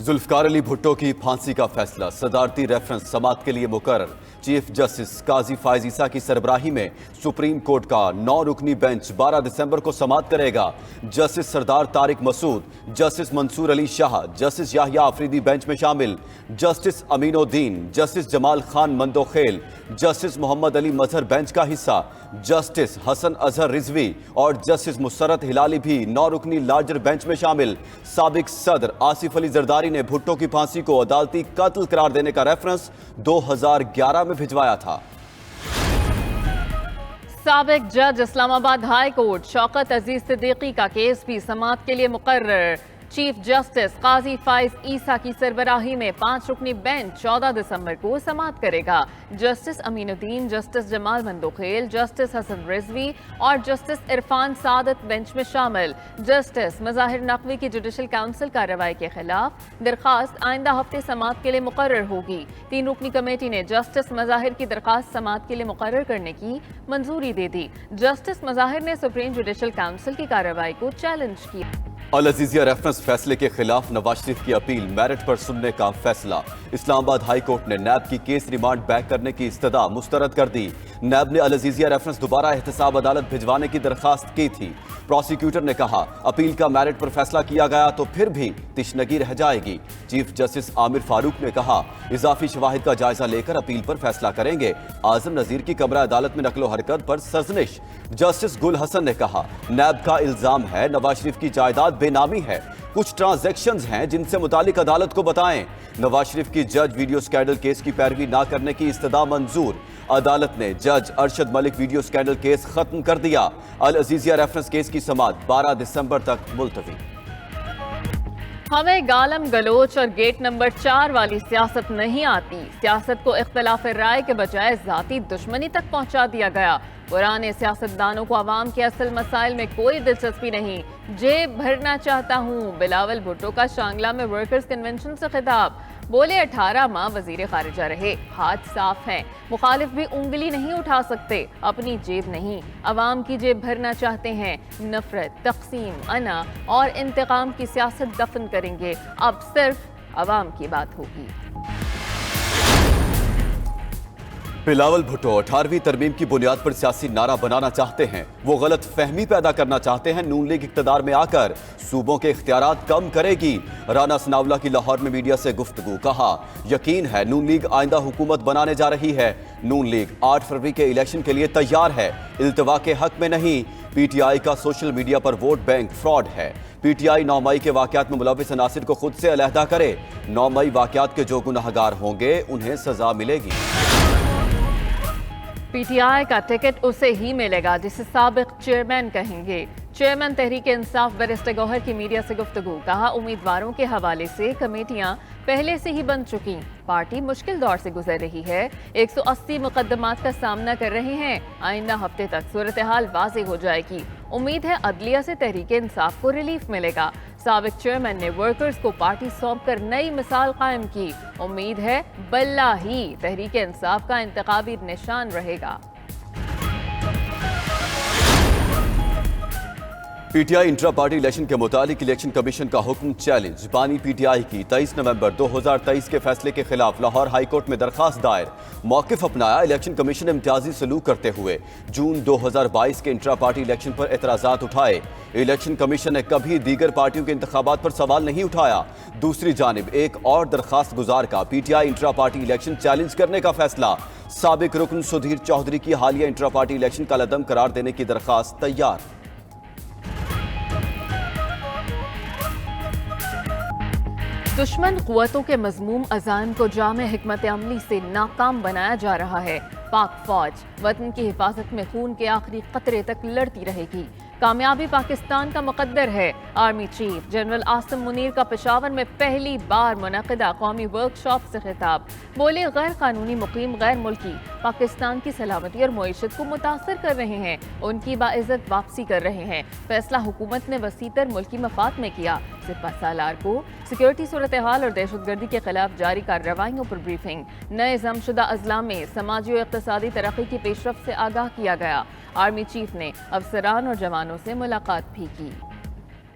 ذوالفقار علی بھٹو کی پھانسی کا فیصلہ صدارتی ریفرنس سماعت کے لیے مقرر۔ چیف جسٹس قاضی فائز عیسیٰ کی سربراہی میں سپریم کورٹ کا 9 رکنی بینچ 12 دسمبر کو سماعت کرے گا۔ جسٹس سردار طارق مسعود، جسٹس منصور علی شاہ، جسٹس یحییٰ آفریدی بینچ میں شامل، جسٹس امین الدین، جسٹس جمال خان مندوخیل، جسٹس محمد علی مظہر بینچ کا حصہ، جسٹس حسن اظہر رضوی اور جسٹس مسرت ہلالی بھی 9 رکنی لارجر بینچ میں شامل۔ سابق صدر آصف علی زرداری نے بھٹو کی پھانسی کو عدالتی قتل قرار دینے کا ریفرنس 2011 میں بھجوایا تھا۔ سابق جج اسلام آباد ہائی کورٹ شوکت عزیز صدیقی کا کیس بھی سماعت کے لیے مقرر۔ چیف جسٹس قاضی فائز عیسیٰ کی سربراہی میں 5 رکنی بینچ 14 دسمبر کو سماعت کرے گا۔ جسٹس امین الدین، جسٹس جمال مندوخیل، جسٹس حسن رضوی اور جسٹس عرفان سعادت بینچ میں شامل۔ جسٹس مظاہر نقوی کی جوڈیشل کونسل کارروائی کے خلاف درخواست آئندہ ہفتے سماعت کے لیے مقرر ہوگی۔ 3 رکنی کمیٹی نے جسٹس مظاہر کی درخواست سماعت کے لیے مقرر کرنے کی منظوری دے دی۔ جسٹس مظاہر نے سپریم جوڈیشل کونسل کی کارروائی کو چیلنج کیا۔ العزیزیہ ریفرنس فیصلے کے خلاف نواز شریف کی اپیل میرٹ پر سننے کا فیصلہ۔ اسلام آباد ہائی کورٹ نے نیب کی کیس ریمانڈ بیک کرنے کی استدعا مسترد کر دی۔ نیب نے العزیزیہ ریفرنس دوبارہ احتساب عدالت بھجوانے کی درخواست کی تھی۔ پروسیکیوٹر نے کہا اپیل کا میرٹ پر فیصلہ کیا گیا تو پھر بھی تشنگی رہ جائے گی۔ چیف جسٹس عامر فاروق نے کہا اضافی شواہد کا جائزہ لے کر اپیل پر فیصلہ کریں گے۔ اعظم نذیر کی کمرہ عدالت میں نقل و حرکت پر سرزنش۔ جسٹس گل حسن نے کہا نیب کا الزام ہے نواز شریف کی جائیداد بے نامی ہے، کچھ ٹرانزیکشنز ہیں جن سے متعلق عدالت کو بتائیں۔ نواز شریف کی جج ویڈیو اسکینڈل کیس کی پیروی نہ کرنے کی استدعا منظور۔ عدالت نے جج Arshad Malik video scandal case ختم کر دیا۔ العزیزیہ ریفرنس کیس کی سماعت 12 دسمبر تک ملتوی۔ ہمیں گالم گلوچ اور گیٹ نمبر 4 والی سیاست نہیں آتی۔ سیاست کو اختلاف رائے کے بجائے ذاتی دشمنی تک پہنچا دیا گیا۔ پرانے سیاستدانوں کو عوام کے اصل مسائل میں کوئی دلچسپی نہیں۔ جیب بھرنا چاہتا ہوں، بلاول بھٹو کا شانگلہ میں ورکرز کنونشن سے خطاب۔ بولے 18 ماہ وزیر خارجہ رہے، ہاتھ صاف ہیں، مخالف بھی انگلی نہیں اٹھا سکتے، اپنی جیب نہیں، عوام کی جیب بھرنا چاہتے ہیں۔ نفرت، تقسیم، انا اور انتقام کی سیاست دفن کریں گے، اب صرف عوام کی بات ہوگی۔ بلاول بھٹو 18ویں ترمیم کی بنیاد پر سیاسی نعرہ بنانا چاہتے ہیں، وہ غلط فہمی پیدا کرنا چاہتے ہیں۔ نون لیگ اقتدار میں آ کر صوبوں کے اختیارات کم کرے گی۔ رانا ثناءاللہ کی لاہور میں میڈیا سے گفتگو، کہا یقین ہے نون لیگ آئندہ حکومت بنانے جا رہی ہے۔ نون لیگ 8 فروری کے الیکشن کے لیے تیار ہے، التوا کے حق میں نہیں۔ پی ٹی آئی کا سوشل میڈیا پر ووٹ بینک فراڈ ہے۔ پی ٹی آئی 9 مئی کے واقعات میں ملوث عناصر کو خود سے علیحدہ کرے۔ 9 مئی واقعات کے جو گنہگار ہوں گے انہیں سزا ملے گی۔ پی ٹی آئی کا ٹکٹ اسے ہی ملے گا جسے سابق چیئرمین کہیں گے۔ چیئرمین تحریک انصاف بیرسٹر گوہر کی میڈیا سے گفتگو، کہا امیدواروں کے حوالے سے کمیٹیاں پہلے سے ہی بن چکی، پارٹی مشکل دور سے گزر رہی ہے، 180 مقدمات کا سامنا کر رہے ہیں، آئندہ ہفتے تک صورتحال واضح ہو جائے گی، امید ہے عدلیہ سے تحریک انصاف کو ریلیف ملے گا۔ سابق چیئرمین نے ورکرز کو پارٹی سونپ کر نئی مثال قائم کی، امید ہے بلہ ہی تحریک انصاف کا انتخابی نشان رہے گا۔ P T I intra party election کے متعلق الیکشن کمیشن کا حکم چیلنج۔ بانی پی ٹی آئی کی 23 نومبر 2023 کے فیصلے کے خلاف لاہور ہائی کورٹ میں درخواست دائر، موقف اپنایا۔ الیکشن کمیشن نے امتیازی سلوک کرتے ہوئے جون 2022 کے انٹرا پارٹی الیکشن پر اعتراضات اٹھائے۔ الیکشن کمیشن نے کبھی دیگر پارٹیوں کے انتخابات پر سوال نہیں اٹھایا۔ دوسری جانب ایک اور درخواست گزار کا پی T I intra party election challenge کرنے کا فیصلہ۔ سابق رکن سدھیر چودھری کی حالیہ انٹرا پارٹی الیکشن کا عدم قرار دینے کی درخواست تیار۔ دشمن قوتوں کے مذموم عزائم کو جامع حکمت عملی سے ناکام بنایا جا رہا ہے۔ پاک فوج وطن کی حفاظت میں خون کے آخری قطرے تک لڑتی رہے گی۔ کامیابی پاکستان کا مقدر ہے۔ Army chief general Asim Munir کا پشاور میں پہلی بار منعقدہ قومی ورکشاپ سے خطاب، بولے غیر قانونی مقیم غیر ملکی پاکستان کی سلامتی اور معیشت کو متاثر کر رہے ہیں، ان کی باعزت واپسی کر رہے ہیں۔ فیصلہ حکومت نے وسیع تر ملکی مفاد میں کیا۔ سپہ سالار کو سیکورٹی صورتحال اور دہشت گردی کے خلاف جاری کارروائیوں پر بریفنگ، نئے ضم شدہ اضلاع میں سماجی و اقتصادی ترقی کی پیش رفت سے آگاہ کیا گیا۔ آرمی چیف نے افسران اور جوانوں سے ملاقات بھی کی۔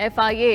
FIA,